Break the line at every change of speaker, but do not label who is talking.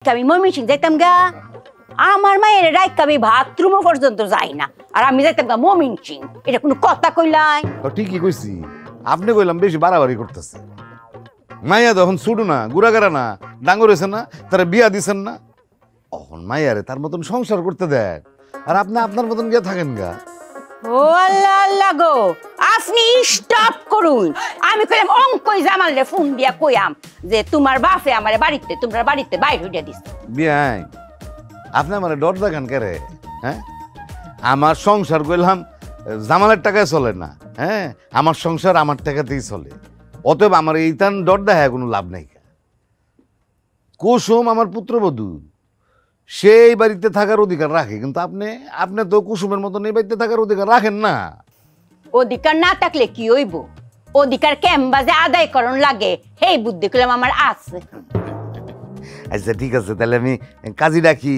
আমি ময়মনসিং যাইতাম গা আমার মায়ের রাইকা আমি বাথরুমও পর্যন্ত যাই না আর আমি যাইতাম গা ময়মনসিং এটা কোনো কথা কইলাই
ঠিকই কইছি আপনি কইলাম বেশি বাড়াবাড়ি করতেছে মাইয়া তখন ছুটু না গুড়াগাড়া না ডাঙ্গর হয়েছে না তারা বিয়া দিছেন না অখন মাইয়ারে তার মতন সংসার করতে দেন আর আপনি আপনার মতন গিয়ে থাকেন গা
ও আল্লাহ আল্লাহ গো আপনি স্টপ করুন আমি কইলাম অঙ্কই জামালরে ফোন দিয়া কইয়াম যে তোমার বাপে আমার বাড়িতে তোমার বাড়িতে বাইর হইয়া দিছে
বিয়াই আপনি আমার ডর দেখান কেরে হ্যাঁ আমার সংসার কইলাম জামালের টাকায় চলে না হ্যাঁ আমার সংসার আমার টাকাতেই চলে অতএব আমার এইটান ডর দেখায় কোনো লাভ নাই কুসুম আমার পুত্রবধূ সেই বাড়িতে থাকার অধিকার রাখে কিন্তু আপনি তো কুসুমের মতন এই বাড়িতে থাকার অধিকার রাখেন না
অধিকার না থাকলে কি হইব অধিকার কেমবাজে আদায় করণ লাগে হেই বুদ্ধি কইলাম আমার আছে
আচ্ছা ঠিক আছে তাহলে আমি কাজী ডাকি